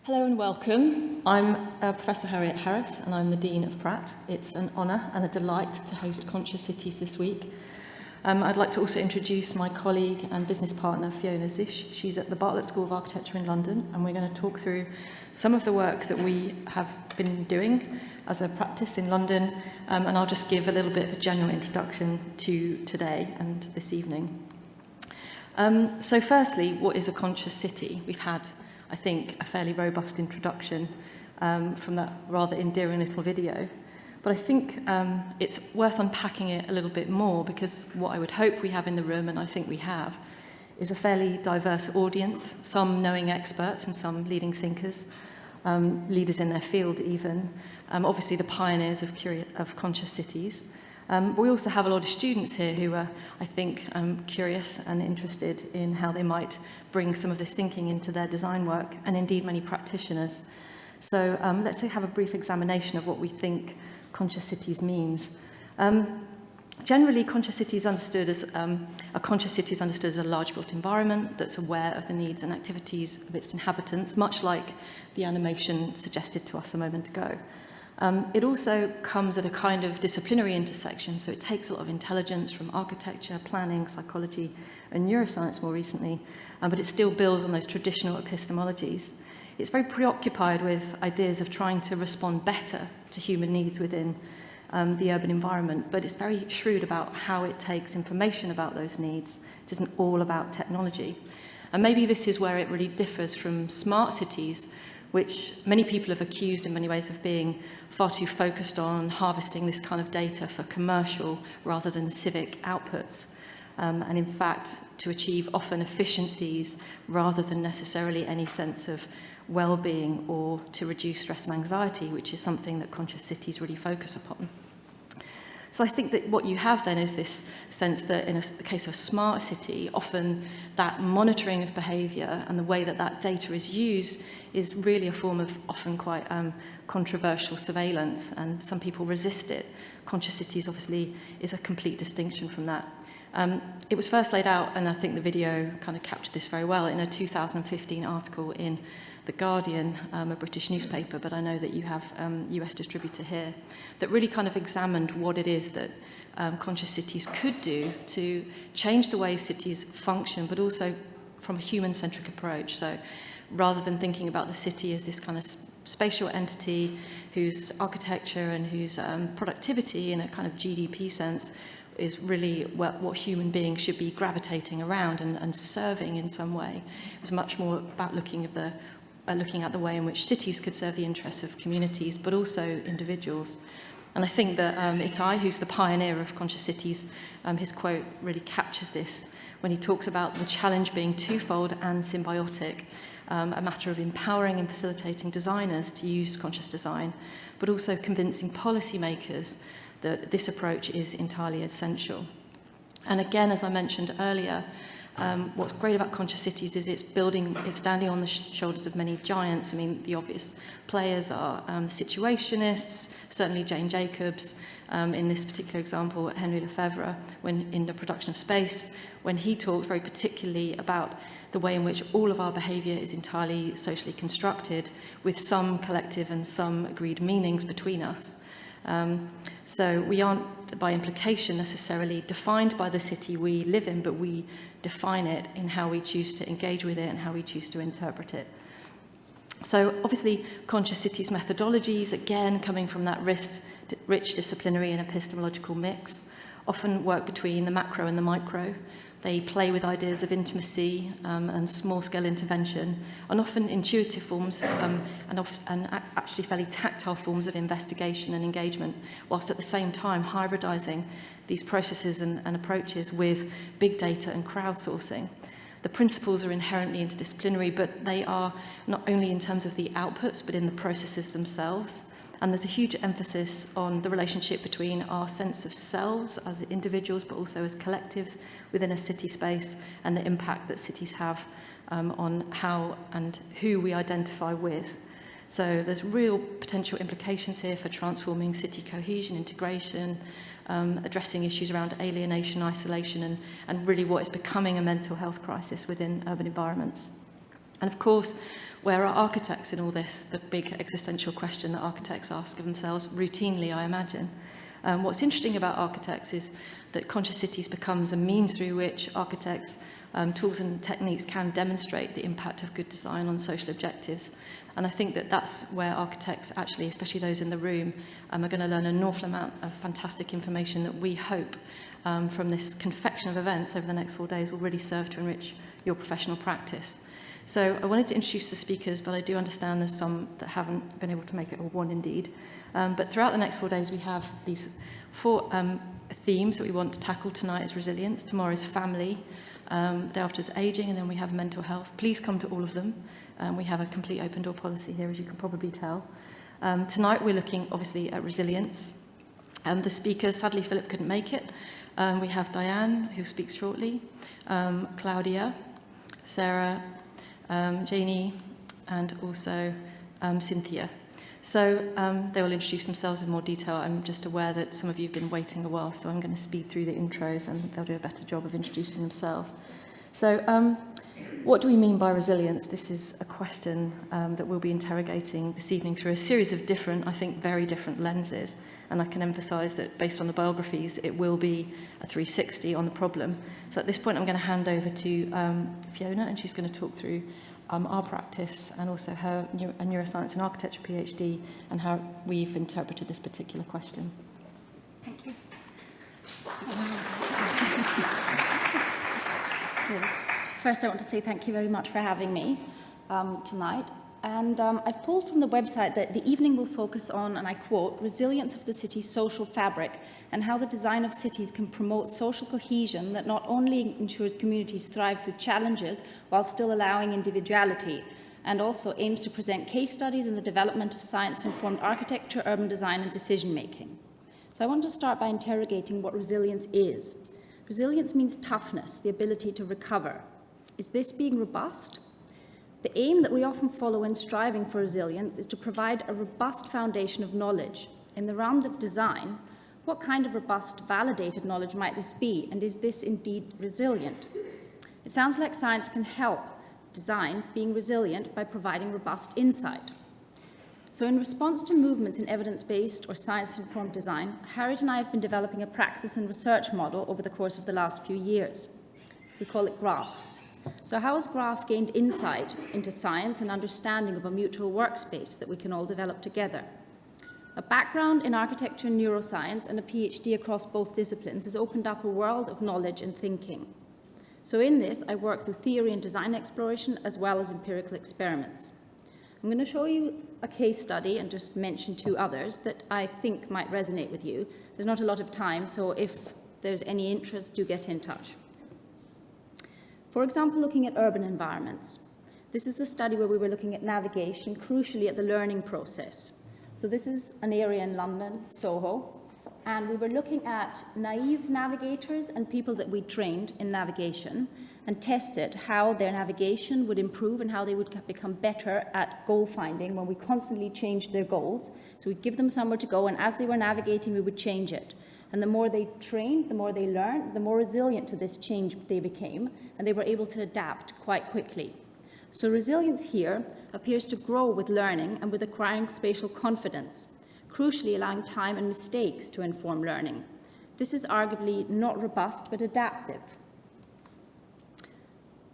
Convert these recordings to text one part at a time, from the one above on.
Hello and welcome. I'm Professor Harriet and I'm the Dean of Pratt. It's an honour and a delight to host Conscious Cities this week. I'd like to also introduce my colleague and business partner, Fiona Zisch. She's at the Bartlett School of Architecture in London, and we're going to talk through some of the work that we have been doing as a practice in London, and I'll just give a little bit of a general introduction to today and this evening. So firstly, what is a conscious city? We've had, I think, a fairly robust introduction from that rather endearing little video. But I think it's worth unpacking it a little bit more, because what I would hope we have in the room, and I think we have, is a fairly diverse audience, some knowing experts and some leading thinkers, leaders in their field even, obviously the pioneers of conscious cities. But we also have a lot of students here who are, I think, curious and interested in how they might bring some of this thinking into their design work, and indeed many practitioners. So let's have a brief examination of what we think conscious cities means. Generally, conscious city is understood as a large built environment that's aware of the needs and activities of its inhabitants, much like the animation suggested to us a moment ago. It also comes at a kind of disciplinary intersection, so it takes a lot of intelligence from architecture, planning, psychology, and neuroscience more recently, but it still builds on those traditional epistemologies. It's very preoccupied with ideas of trying to respond better to human needs within the urban environment, but it's very shrewd about how it takes information about those needs. It isn't all about technology. And maybe this is where it really differs from smart cities, which many people have accused in many ways of being far too focused on harvesting this kind of data for commercial rather than civic outputs. And in fact, to achieve often efficiencies rather than necessarily any sense of well-being, or to reduce stress and anxiety, which is something that conscious cities really focus upon. So I think that what you have then is this sense that in the case of a smart city, often that monitoring of behaviour and the way that that data is used is really a form of often quite controversial surveillance, and some people resist it. Conscious cities obviously is a complete distinction from that. It was first laid out, and I think the video kind of captured this very well, in a 2015 article in The Guardian, a British newspaper, but I know that you have US distributor here, that really kind of examined what it is that conscious cities could do to change the way cities function, but also from a human-centric approach. So rather than thinking about the city as this kind of spatial entity whose architecture and whose productivity in a kind of GDP sense is really what human beings should be gravitating around and serving in some way. It's much more about looking at the way in which cities could serve the interests of communities, but also individuals. And I think that Itai, who's the pioneer of conscious cities, his quote really captures this when he talks about the challenge being twofold and symbiotic, a matter of empowering and facilitating designers to use conscious design, but also convincing policymakers that this approach is entirely essential. And again, as I mentioned earlier, what's great about conscious cities is it's standing on the shoulders of many giants. I mean, the obvious players are situationists, certainly Jane Jacobs, in this particular example, Henry Lefebvre, when in The Production of Space, when he talked very particularly about the way in which all of our behaviour is entirely socially constructed, with some collective and some agreed meanings between us. So we aren't, by implication, necessarily defined by the city we live in, but we define it in how we choose to engage with it and how we choose to interpret it. So obviously, conscious cities methodologies, again, coming from that rich disciplinary and epistemological mix, often work between the macro and the micro. They play with ideas of intimacy and small-scale intervention, and often intuitive forms and actually fairly tactile forms of investigation and engagement, whilst at the same time hybridizing these processes and approaches with big data and crowdsourcing. The principles are inherently interdisciplinary, but they are not only in terms of the outputs, but in the processes themselves. And there's a huge emphasis on the relationship between our sense of selves as individuals, but also as collectives within a city space, and the impact that cities have on how and who we identify with. So there's real potential implications here for transforming city cohesion, integration, addressing issues around alienation, isolation, and really what is becoming a mental health crisis within urban environments. And of course, where are architects in all this? The big existential question that architects ask of themselves routinely, I imagine. What's interesting about architects is that Conscious Cities becomes a means through which architects' tools and techniques can demonstrate the impact of good design on social objectives. And I think that that's where architects actually, especially those in the room, are going to learn an awful amount of fantastic information that we hope from this confection of events over the next 4 days will really serve to enrich your professional practice. So I wanted to introduce the speakers, but I do understand there's some that haven't been able to make it, or one indeed. But throughout the next 4 days, we have these 4 themes that we want to tackle. Tonight is resilience, tomorrow is family, the day after is ageing, and then we have mental health. Please come to all of them. We have a complete open door policy here, as you can probably tell. Tonight we're looking obviously at resilience. The speakers, sadly Philip couldn't make it. We have Diane, who speaks shortly, Claudia, Sarah, Janie, and also Cynthia. So they will introduce themselves in more detail. I'm just aware that some of you have been waiting a while, so I'm going to speed through the intros and they'll do a better job of introducing themselves. So what do we mean by resilience? This is a question that we'll be interrogating this evening through a series of different, I think, very different lenses. And I can emphasise that based on the biographies, it will be a 360 on the problem. So at this point, I'm going to hand over to Fiona, and she's going to talk through our practice and also her neuroscience and architecture PhD and how we've interpreted this particular question. Thank you. First, I want to say thank you very much for having me tonight. And I've pulled from the website that the evening will focus on, and I quote, resilience of the city's social fabric and how the design of cities can promote social cohesion that not only ensures communities thrive through challenges while still allowing individuality, and also aims to present case studies in the development of science-informed architecture, urban design, and decision-making. So I want to start by interrogating what resilience is. Resilience means toughness, the ability to recover. Is this being robust? The aim that we often follow in striving for resilience is to provide a robust foundation of knowledge. In the realm of design, what kind of robust, validated knowledge might this be, and is this indeed resilient? It sounds like science can help design being resilient by providing robust insight. So in response to movements in evidence-based or science-informed design, Harriet and I have been developing a praxis and research model over the course of the last few years. We call it GRAPH. So how has GRAPH gained insight into science and understanding of a mutual workspace that we can all develop together? A background in architecture and neuroscience and a PhD across both disciplines has opened up a world of knowledge and thinking. So in this, I work through theory and design exploration as well as empirical experiments. I'm going to show you a case study and just mention 2 others that I think might resonate with you. There's not a lot of time, so if there's any interest, do get in touch. For example, looking at urban environments. This is a study where we were looking at navigation, crucially at the learning process. So this is an area in London, Soho, and we were looking at naive navigators and people that we trained in navigation and tested how their navigation would improve and how they would become better at goal finding when we constantly changed their goals. So we'd give them somewhere to go, and as they were navigating, we would change it. And the more they trained, the more they learned, the more resilient to this change they became, and they were able to adapt quite quickly. So resilience here appears to grow with learning and with acquiring spatial confidence, crucially allowing time and mistakes to inform learning. This is arguably not robust, but adaptive.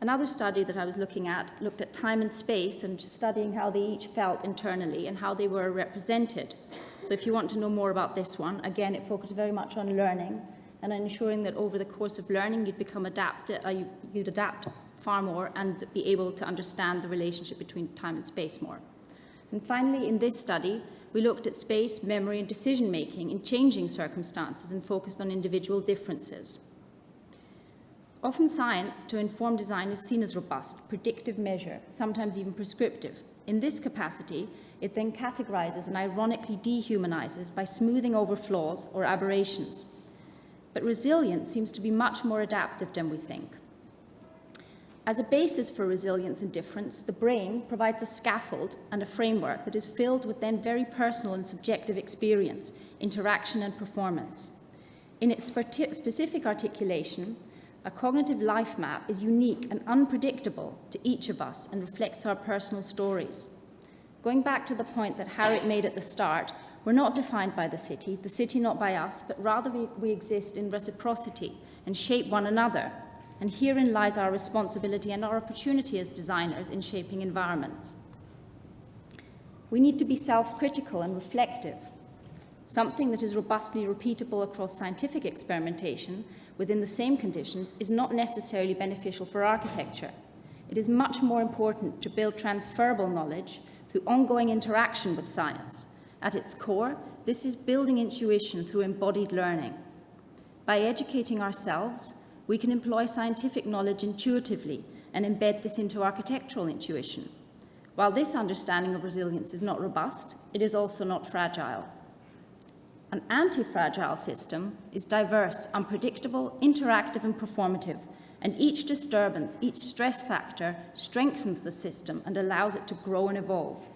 Another study that I was looking at looked at time and space and studying how they each felt internally and how they were represented. So if you want to know more about this one, again, it focused very much on learning and ensuring that over the course of learning you'd adapt far more and be able to understand the relationship between time and space more. And finally, in this study, we looked at space, memory, and decision-making in changing circumstances and focused on individual differences. Often science to inform design is seen as robust, predictive measure, sometimes even prescriptive. In this capacity, it then categorizes and ironically dehumanizes by smoothing over flaws or aberrations. But resilience seems to be much more adaptive than we think. As a basis for resilience and difference, the brain provides a scaffold and a framework that is filled with then very personal and subjective experience, interaction and performance. In its specific articulation, A cognitive life map is unique and unpredictable to each of us and reflects our personal stories. Going back to the point that Harriet made at the start, we're not defined by the city not by us, but rather we exist in reciprocity and shape one another. And herein lies our responsibility and our opportunity as designers in shaping environments. We need to be self-critical and reflective. Something that is robustly repeatable across scientific experimentation within the same conditions is not necessarily beneficial for architecture. It is much more important to build transferable knowledge through ongoing interaction with science. At its core, this is building intuition through embodied learning. By educating ourselves, we can employ scientific knowledge intuitively and embed this into architectural intuition. While this understanding of resilience is not robust, it is also not fragile. An anti-fragile system is diverse, unpredictable, interactive, and performative, and each disturbance, each stress factor strengthens the system and allows it to grow and evolve.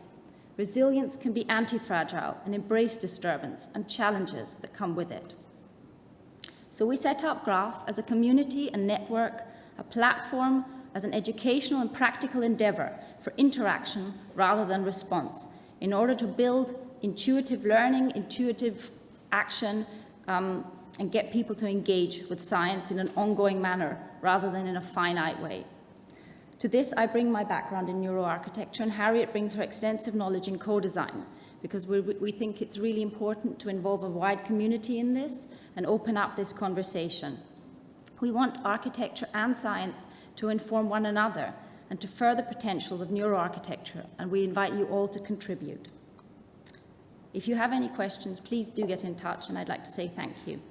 Resilience can be anti-fragile and embrace disturbance and challenges that come with it. So we set up Graph as a community and network, a platform as an educational and practical endeavor for interaction rather than response, in order to build intuitive learning, intuitive action, and get people to engage with science in an ongoing manner rather than in a finite way. To this, I bring my background in neuroarchitecture, and Harriet brings her extensive knowledge in co-design, because we think it's really important to involve a wide community in this and open up this conversation. We want architecture and science to inform one another and to further potentials of neuroarchitecture, and we invite you all to contribute. If you have any questions, please do get in touch, and I'd like to say thank you.